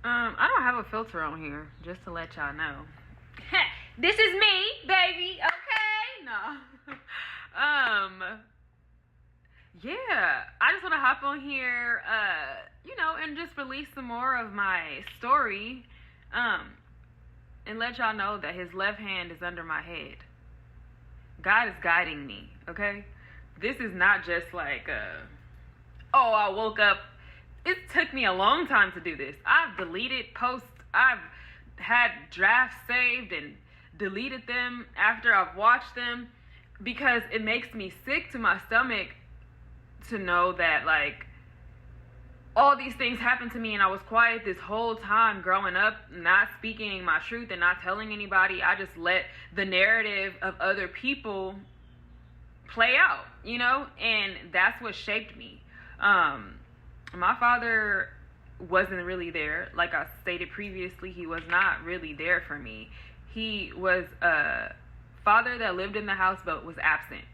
I don't have a filter on here, just to let y'all know. This is me, baby. Okay, no. um, yeah, I just want to hop on here, and just release some more of my story, and let y'all know that His left hand is under my head. God is guiding me. Okay, this is not just like I woke up. It took me a long time to do this. I've deleted posts. I've had drafts saved and deleted them after I've watched them because it makes me sick to my stomach to know that, like, all these things happened to me and I was quiet this whole time growing up, not speaking my truth and not telling anybody. I just let the narrative of other people play out, and that's what shaped me. My father wasn't really there. Like I stated previously, he was not really there for me. He was a father that lived in the house but was absent.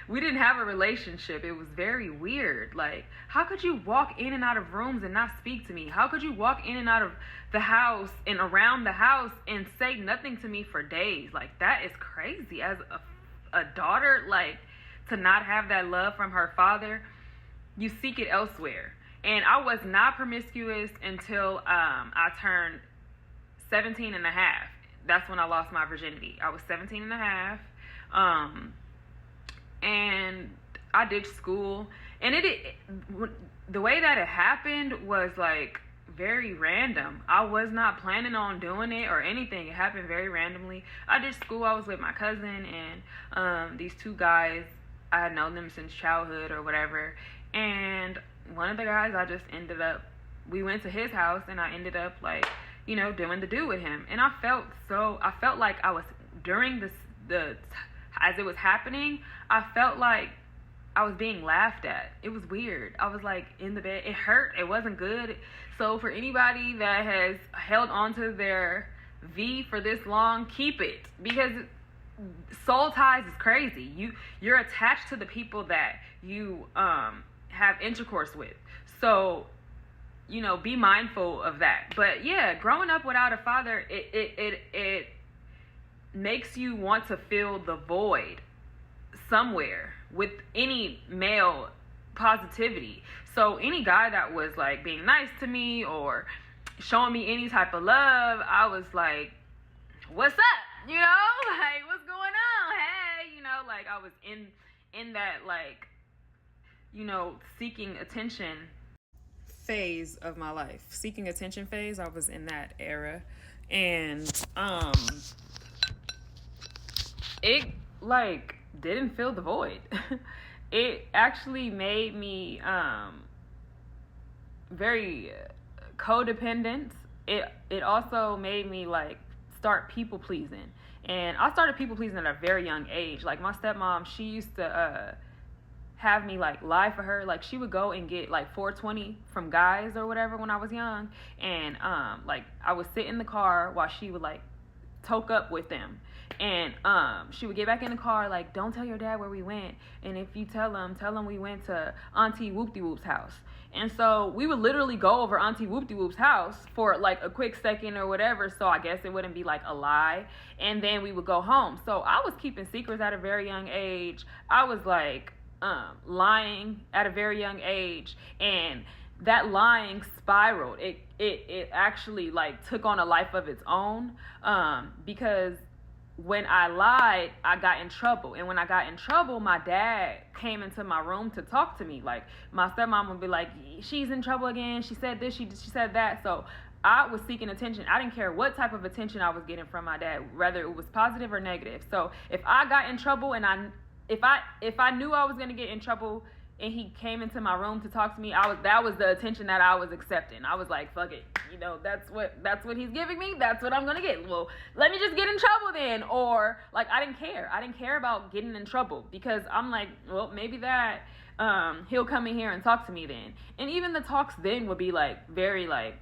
We didn't have a relationship. It was very weird. Like, how could you walk in and out of rooms and not speak to me? How could you walk in and out of the house and around the house and say nothing to me for days? Like, that is crazy. As a daughter, like, to not have that love from her father, you seek it elsewhere. And I was not promiscuous until I turned 17 and a half. That's when I lost my virginity. I was 17 and a half. And I ditched school. And the way that it happened was like very random. I was not planning on doing it or anything. It happened very randomly. I ditched school. I was with my cousin and these two guys. I had known them since childhood or whatever. And one of the guys, we went to his house and I ended up like, doing the do with him. And I felt like I was, during as it was happening, I felt like I was being laughed at. It was weird. I was like in the bed. It hurt. It wasn't good. So for anybody that has held onto their V for this long, keep it. Because soul ties is crazy. You're attached to the people that you have intercourse with. So be mindful of that. But yeah, growing up without a father, it makes you want to fill the void somewhere with any male positivity. So any guy that was like being nice to me or showing me any type of love, I was like, what's up? Like, what's going on? Hey, like I was in that, like, seeking attention phase of my life. Seeking attention phase, I was in that era. And it like didn't fill the void. It actually made me very codependent. It also made me like start people pleasing. And I started people pleasing at a very young age. Like my stepmom, she used to have me like lie for her. Like she would go and get like 420 from guys or whatever when I was young. And like I would sit in the car while she would like toke up with them. And she would get back in the car like, don't tell your dad where we went. And if you tell him we went to Auntie Whoop-de-Whoop's house. And so we would literally go over Auntie Whoop-de-Whoop's house for like a quick second or whatever. So I guess it wouldn't be like a lie. And then we would go home. So I was keeping secrets at a very young age. I was like lying at a very young age. And that lying spiraled. It actually like took on a life of its own, because when I lied, I got in trouble. And when I got in trouble, my dad came into my room to talk to me. Like my stepmom would be like, she's in trouble again. She said this, she said that. So I was seeking attention. I didn't care what type of attention I was getting from my dad, whether it was positive or negative. So if I got in trouble and if I knew I was going to get in trouble and he came into my room to talk to me, that was the attention that I was accepting. I was like, fuck it. That's what he's giving me. That's what I'm going to get. Well, let me just get in trouble then. Or like, I didn't care. I didn't care about getting in trouble because I'm like, well, maybe that, he'll come in here and talk to me then. And even the talks then would be like very like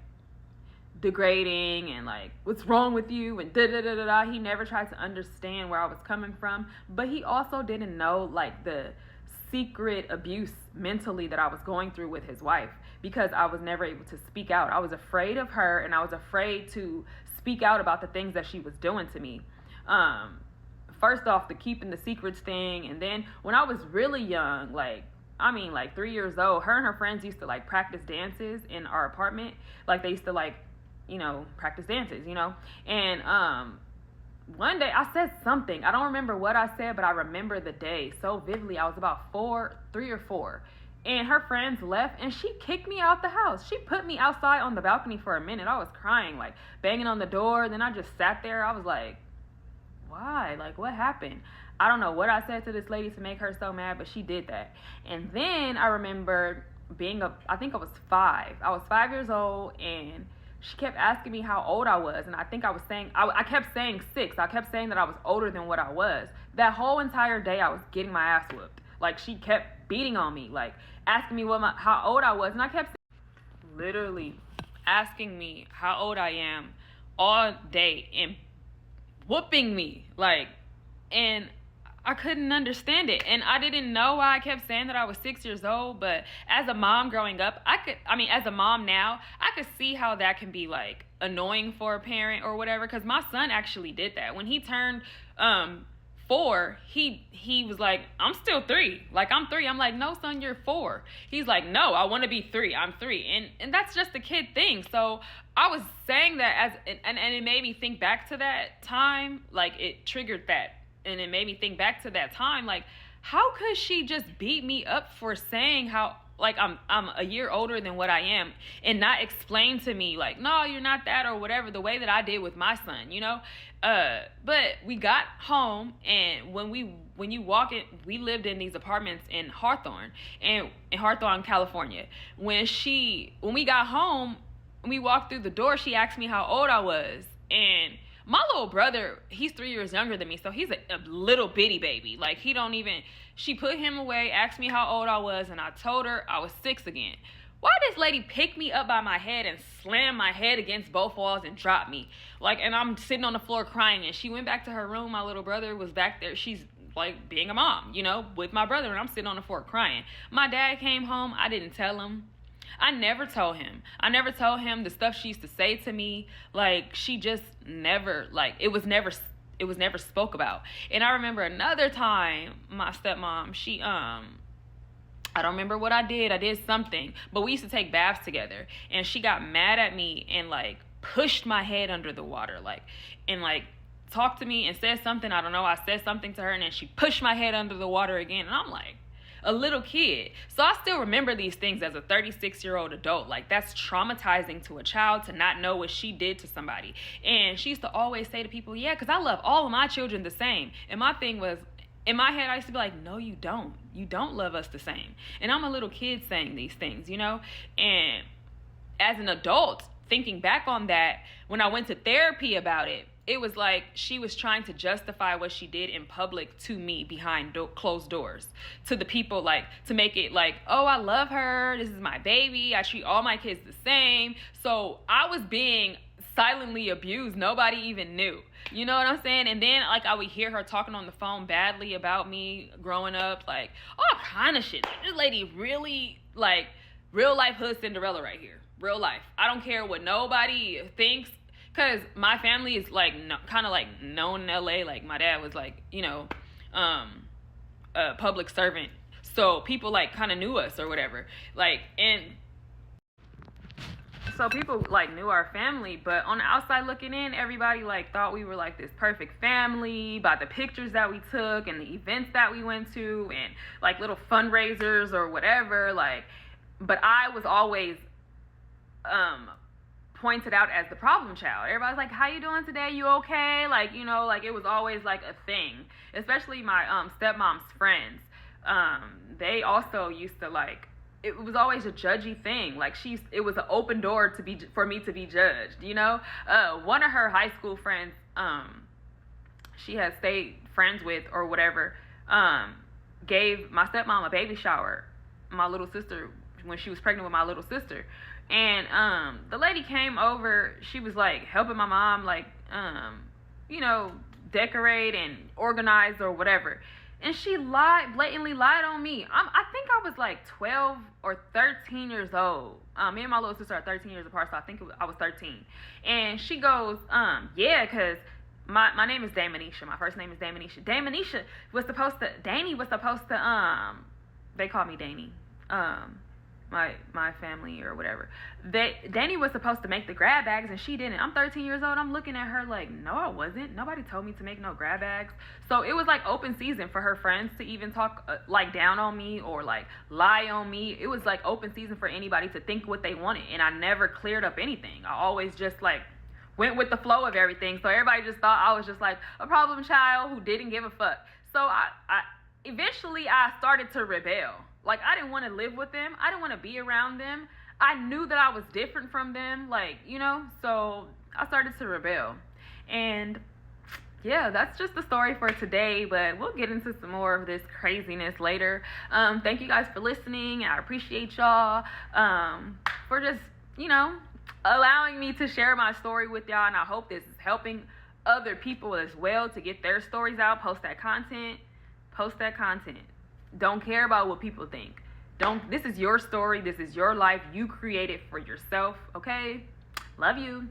degrading and like, what's wrong with you? And da da da da da. He never tried to understand where I was coming from, but he also didn't know like the secret abuse mentally that I was going through with his wife, because I was never able to speak out. I was afraid of her, and I was afraid to speak out about the things that she was doing to me. First off, the keeping the secrets thing, and then when I was really young, like 3 years old, her and her friends used to like practice dances in our apartment. Like they used to like, practice dances, and one day I said something. I don't remember what I said, but I remember the day so vividly. I was about 3 or 4. And her friends left, and she kicked me out the house. She put me outside on the balcony for a minute. I was crying, like banging on the door. Then I just sat there. I was like, why? Like, what happened? I don't know what I said to this lady to make her so mad, but she did that. And then I remember I think I was 5. I was 5 years old, and she kept asking me how old I was. And I think I was saying, I kept saying 6. I kept saying that I was older than what I was. That whole entire day, I was getting my ass whooped. Like, she kept beating on me, like asking me how old I was. And I kept literally asking me how old I am all day and whooping me, like, and I couldn't understand it. And I didn't know why I kept saying that I was 6 years old. But as a mom growing up, as a mom now, I could see how that can be like annoying for a parent or whatever. Because my son actually did that. When he turned 4, he was like, I'm still 3. Like, I'm 3. I'm like, no, son, you're 4. He's like, no, I want to be 3. I'm 3. And that's just a kid thing. So I was saying that and it made me think back to that time. Like, it triggered that. And it made me think back to that time. Like, how could she just beat me up for saying how, like, I'm a year older than what I am, and not explain to me, like, no, you're not that, or whatever, the way that I did with my son, But we got home, and when you walk in, we lived in these apartments in Hawthorne, California. When we got home, we walked through the door, she asked me how old I was, and my little brother, he's 3 years younger than me, so he's a little bitty baby. Like, she put him away, asked me how old I was, and I told her I was 6 again. Why did this lady pick me up by my head and slam my head against both walls and drop me? Like, and I'm sitting on the floor crying, and she went back to her room. My little brother was back there. She's like being a mom, with my brother, and I'm sitting on the floor crying. My dad came home. I didn't tell him. I never told him. The stuff she used to say to me. Like, she just never, like, it was never spoke about. And I remember another time, my stepmom, she, I don't remember what I did. I did something, but we used to take baths together, and she got mad at me and like pushed my head under the water, and talked to me and said something. I don't know. I said something to her, and then she pushed my head under the water again. And I'm like, a little kid. So I still remember these things as a 36-year-old adult. Like, that's traumatizing to a child to not know what she did to somebody. And she used to always say to people, yeah, because I love all of my children the same. And my thing was, in my head, I used to be like, no, you don't. You don't love us the same. And I'm a little kid saying these things, And as an adult, thinking back on that, when I went to therapy about it, it was like she was trying to justify what she did in public to me behind closed doors, to the people, like, to make it like, oh, I love her. This is my baby. I treat all my kids the same. So I was being silently abused. Nobody even knew. You know what I'm saying? And then, like, I would hear her talking on the phone badly about me growing up, like, all kind of shit. Like, this lady really, like, real life hood Cinderella right here. Real life. I don't care what nobody thinks. Because my family is, like, kind of, like, known in L.A. Like, my dad was, like, a public servant. So people, like, kind of knew us or whatever. Like, and so people, like, knew our family. But on the outside looking in, everybody, like, thought we were, like, this perfect family by the pictures that we took and the events that we went to and, like, little fundraisers or whatever. Like, but I was always pointed out as the problem child. Everybody's like, how you doing today? You okay? Like, like, it was always like a thing, especially my stepmom's friends. They also used to, like, it was always a judgy thing. Like, it was an open door for me to be judged, One of her high school friends, she had stayed friends with or whatever, gave my stepmom a baby shower, my little sister, when she was pregnant with my little sister. And the lady came over. She was like helping my mom, like decorate and organize or whatever. And she blatantly lied on me. I think I was like 12 or 13 years old. Me and my little sister are 13 years apart, so I think I was 13. And she goes, yeah, because my name is Damanisha. My first name is Damanisha. Danny was supposed to, they call me Danny. My family or whatever. Danny was supposed to make the grab bags and she didn't. I'm 13 years old. I'm looking at her like, no, I wasn't. Nobody told me to make no grab bags. So it was like open season for her friends to even talk like down on me or like lie on me. It was like open season for anybody to think what they wanted. And I never cleared up anything. I always just like went with the flow of everything. So everybody just thought I was just like a problem child who didn't give a fuck. So I eventually I started to rebel. Like, I didn't want to live with them. I didn't want to be around them. I knew that I was different from them, like, you know, so I started to rebel. And yeah, that's just the story for today, but we'll get into some more of this craziness later. Thank you guys for listening. I appreciate y'all for just, you know, allowing me to share my story with y'all, and I hope this is helping other people as well to get their stories out. Post that content. Don't care about what people think. This is your story. This is your life. You create it for yourself. Okay? Love you.